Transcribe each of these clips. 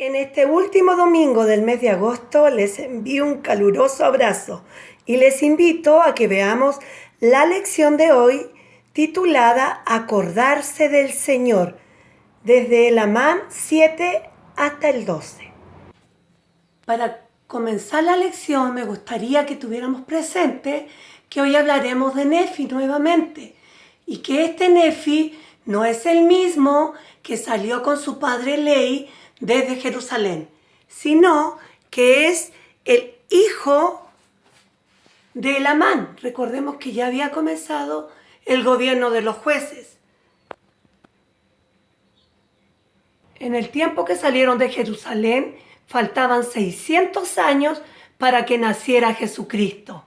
En este último domingo del mes de agosto les envío un caluroso abrazo y les invito a que veamos la lección de hoy titulada Acordarse del Señor, desde el Amán 7 hasta el 12. Para comenzar la lección me gustaría que tuviéramos presente que hoy hablaremos de Nefi nuevamente y que este Nefi no es el mismo que salió con su padre Lei desde Jerusalén, sino que es el hijo de Amán. Recordemos que ya había comenzado el gobierno de los jueces. En el tiempo que salieron de Jerusalén, faltaban 600 años para que naciera Jesucristo.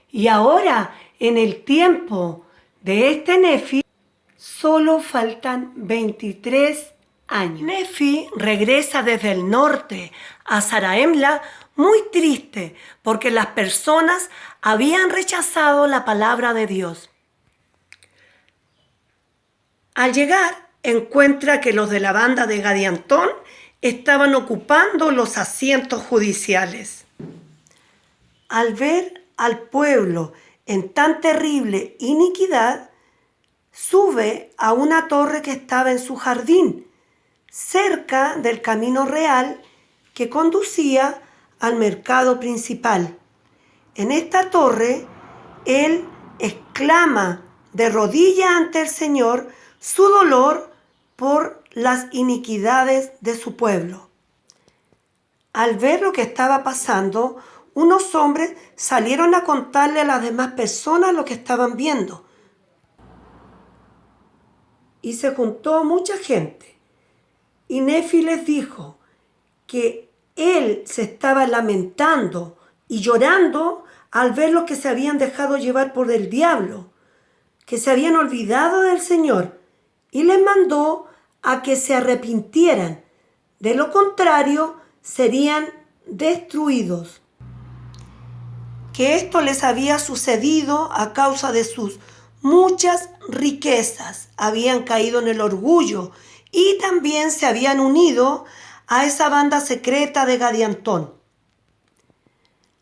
Y ahora, en el tiempo de este Nefi, solo faltan 23 años. Nefi regresa desde el norte a Zarahemla muy triste porque las personas habían rechazado la palabra de Dios. Al llegar, encuentra que los de la banda de Gadiantón estaban ocupando los asientos judiciales. Al ver al pueblo en tan terrible iniquidad, sube a una torre que estaba en su jardín, cerca del camino real que conducía al mercado principal. En esta torre, él exclama de rodillas ante el Señor su dolor por las iniquidades de su pueblo. Al ver lo que estaba pasando, unos hombres salieron a contarle a las demás personas lo que estaban viendo. Y se juntó mucha gente. Y Nefi les dijo que él se estaba lamentando y llorando al ver los que se habían dejado llevar por el diablo, que se habían olvidado del Señor, y les mandó a que se arrepintieran. De lo contrario, serían destruidos. Que esto les había sucedido a causa de sus muchas riquezas, habían caído en el orgullo y también se habían unido a esa banda secreta de Gadiantón.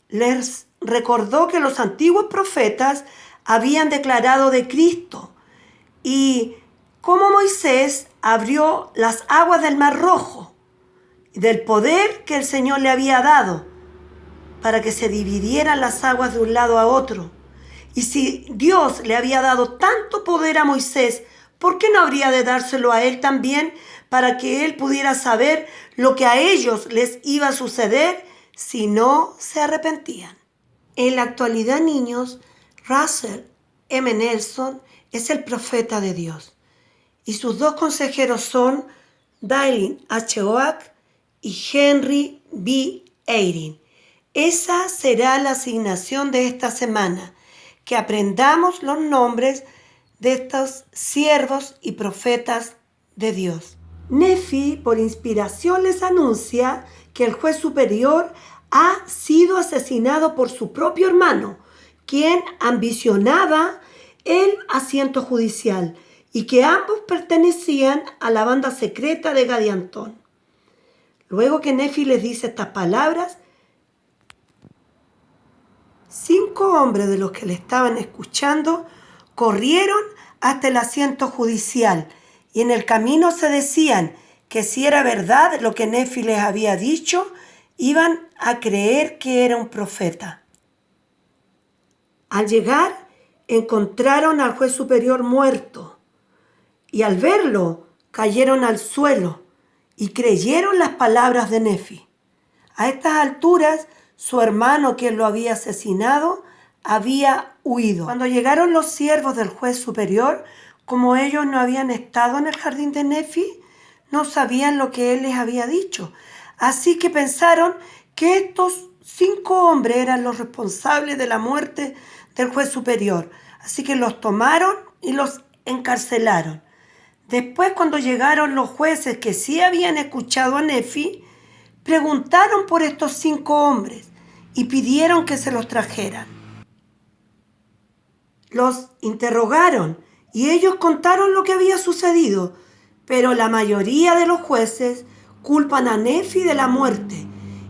Les recordó que los antiguos profetas habían declarado de Cristo y cómo Moisés abrió las aguas del Mar Rojo y del poder que el Señor le había dado para que se dividieran las aguas de un lado a otro. Y si Dios le había dado tanto poder a Moisés, ¿por qué no habría de dárselo a él también para que él pudiera saber lo que a ellos les iba a suceder si no se arrepentían? En la actualidad, niños, Russell M. Nelson es el profeta de Dios y sus dos consejeros son Dallin H. Oak y Henry B. Eyring. Esa será la asignación de esta semana, que aprendamos los nombres de estos siervos y profetas de Dios. Nefi, por inspiración, les anuncia que el juez superior ha sido asesinado por su propio hermano, quien ambicionaba el asiento judicial, y que ambos pertenecían a la banda secreta de Gadiantón. Luego que Nefi les dice estas palabras, 5 hombres de los que le estaban escuchando corrieron hasta el asiento judicial y en el camino se decían que si era verdad lo que Nefi les había dicho, iban a creer que era un profeta. Al llegar, encontraron al juez superior muerto y al verlo cayeron al suelo y creyeron las palabras de Nefi. A estas alturas, su hermano, quien lo había asesinado, había huido. Cuando llegaron los siervos del juez superior, como ellos no habían estado en el jardín de Nefi, no sabían lo que él les había dicho. Así que pensaron que estos 5 hombres eran los responsables de la muerte del juez superior. Así que los tomaron y los encarcelaron. Después, cuando llegaron los jueces que sí habían escuchado a Nefi, preguntaron por estos 5 hombres y pidieron que se los trajeran. Los interrogaron y ellos contaron lo que había sucedido, pero la mayoría de los jueces culpan a Nefi de la muerte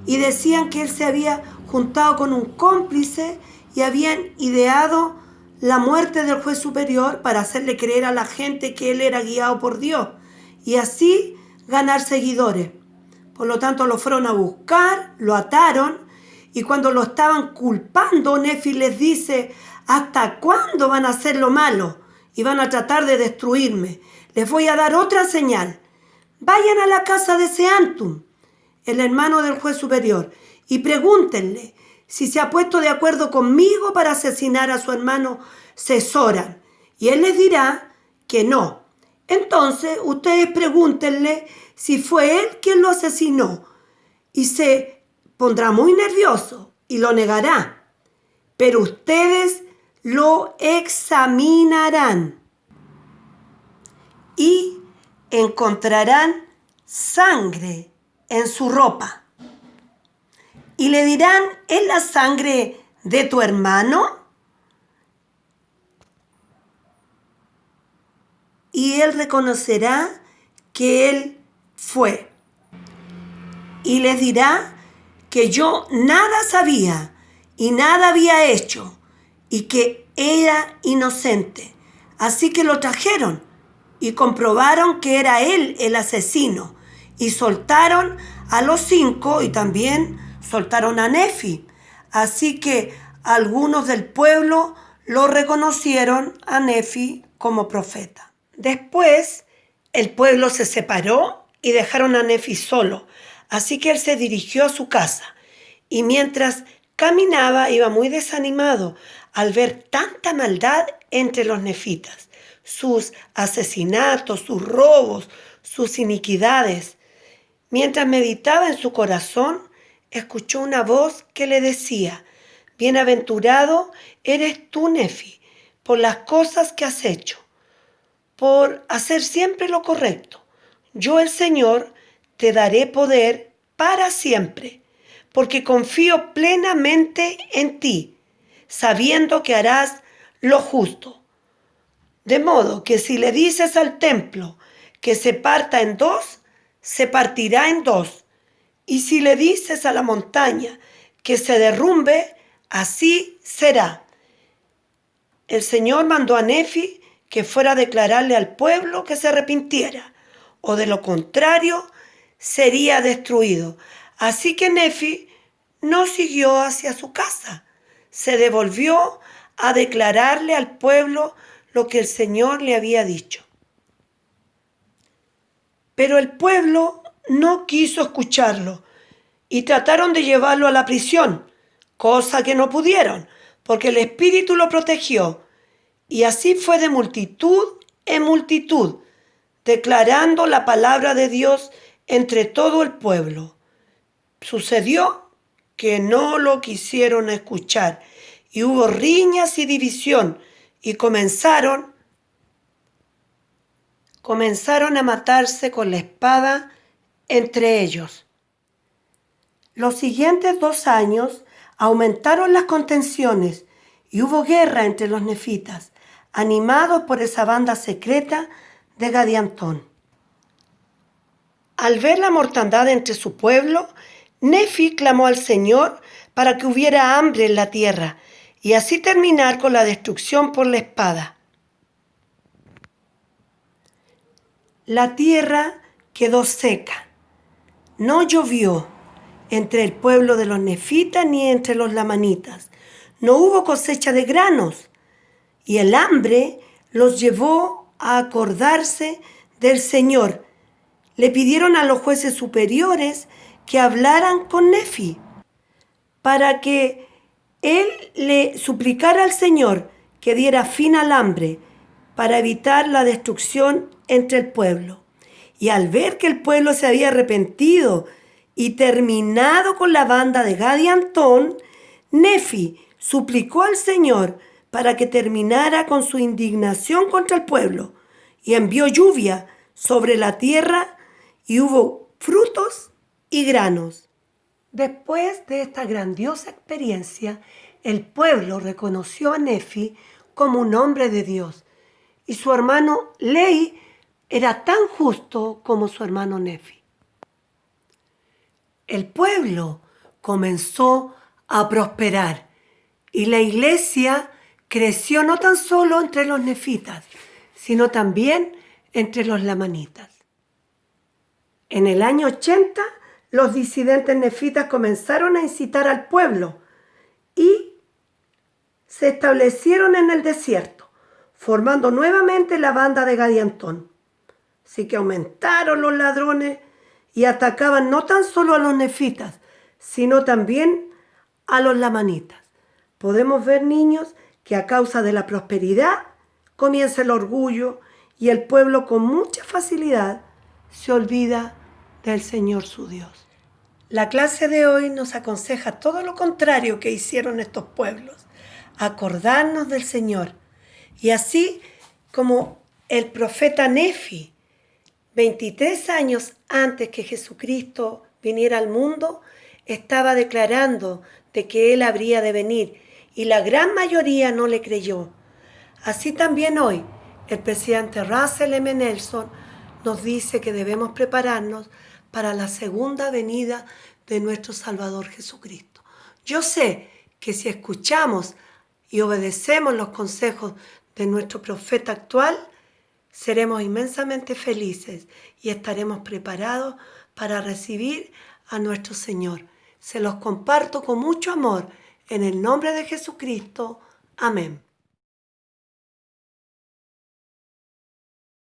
y decían que él se había juntado con un cómplice y habían ideado la muerte del juez superior para hacerle creer a la gente que él era guiado por Dios y así ganar seguidores. Por lo tanto, lo fueron a buscar, lo ataron y cuando lo estaban culpando, Nefi les dice: ¿hasta cuándo van a hacer lo malo y van a tratar de destruirme? Les voy a dar otra señal. Vayan a la casa de Seantum, el hermano del juez superior, y pregúntenle si se ha puesto de acuerdo conmigo para asesinar a su hermano Sesoran. Y él les dirá que no. Entonces ustedes pregúntenle si fue él quien lo asesinó y se pondrá muy nervioso y lo negará. Pero ustedes lo examinarán y encontrarán sangre en su ropa. Y le dirán: ¿es la sangre de tu hermano? Y él reconocerá que él fue. Y les dirá que yo nada sabía y nada había hecho y que era inocente. Así que lo trajeron y comprobaron que era él el asesino y soltaron a los 5 y también soltaron a Nefi. Así que algunos del pueblo lo reconocieron a Nefi como profeta. Después el pueblo se separó y dejaron a Nefi solo. Así que él se dirigió a su casa y mientras caminaba iba muy desanimado al ver tanta maldad entre los nefitas, sus asesinatos, sus robos, sus iniquidades. Mientras meditaba en su corazón, escuchó una voz que le decía: bienaventurado eres tú, Nefi, por las cosas que has hecho, por hacer siempre lo correcto. Yo, el Señor, te daré poder para siempre, porque confío plenamente en ti, sabiendo que harás lo justo. De modo que si le dices al templo que se parta en 2, se partirá en 2. Y si le dices a la montaña que se derrumbe, así será. El Señor mandó a Nefi que fuera a declararle al pueblo que se arrepintiera, o de lo contrario sería destruido. Así que Nefi no siguió hacia su casa, se devolvió a declararle al pueblo lo que el Señor le había dicho. Pero el pueblo no quiso escucharlo y trataron de llevarlo a la prisión, cosa que no pudieron, porque el Espíritu lo protegió. Y así fue de multitud en multitud, declarando la palabra de Dios entre todo el pueblo. Sucedió que no lo quisieron escuchar y hubo riñas y división y comenzaron a matarse con la espada entre ellos. Los siguientes 2 años aumentaron las contenciones y hubo guerra entre los nefitas, animados por esa banda secreta de Gadiantón. Al ver la mortandad entre su pueblo, Nefi clamó al Señor para que hubiera hambre en la tierra y así terminar con la destrucción por la espada. La tierra quedó seca, no llovió entre el pueblo de los nefitas ni entre los lamanitas. No hubo cosecha de granos y el hambre los llevó a acordarse del Señor. Le pidieron a los jueces superiores que hablaran con Nefi para que él le suplicara al Señor que diera fin al hambre para evitar la destrucción entre el pueblo. Y al ver que el pueblo se había arrepentido y terminado con la banda de Gadiantón, Nefi suplicó al Señor para que terminara con su indignación contra el pueblo y envió lluvia sobre la tierra y hubo frutos y granos. Después de esta grandiosa experiencia, el pueblo reconoció a Nefi como un hombre de Dios y su hermano Lehi era tan justo como su hermano Nefi. el pueblo comenzó a prosperar y la iglesia creció no tan solo entre los nefitas, sino también entre los lamanitas. En el año 80, los disidentes nefitas comenzaron a incitar al pueblo y se establecieron en el desierto, formando nuevamente la banda de Gadiantón. Así que aumentaron los ladrones y atacaban no tan solo a los nefitas, sino también a los lamanitas. Podemos ver, niños, que a causa de la prosperidad comienza el orgullo y el pueblo con mucha facilidad se olvida del Señor su Dios. La clase de hoy nos aconseja todo lo contrario que hicieron estos pueblos, acordarnos del Señor. Y así como el profeta Nefi, 23 años antes que Jesucristo viniera al mundo, estaba declarando de que Él habría de venir y la gran mayoría no le creyó. Así también hoy el presidente Russell M. Nelson nos dice que debemos prepararnos para la segunda venida de nuestro Salvador Jesucristo. Yo sé que si escuchamos y obedecemos los consejos de nuestro profeta actual, seremos inmensamente felices y estaremos preparados para recibir a nuestro Señor. Se los comparto con mucho amor en el nombre de Jesucristo. Amén.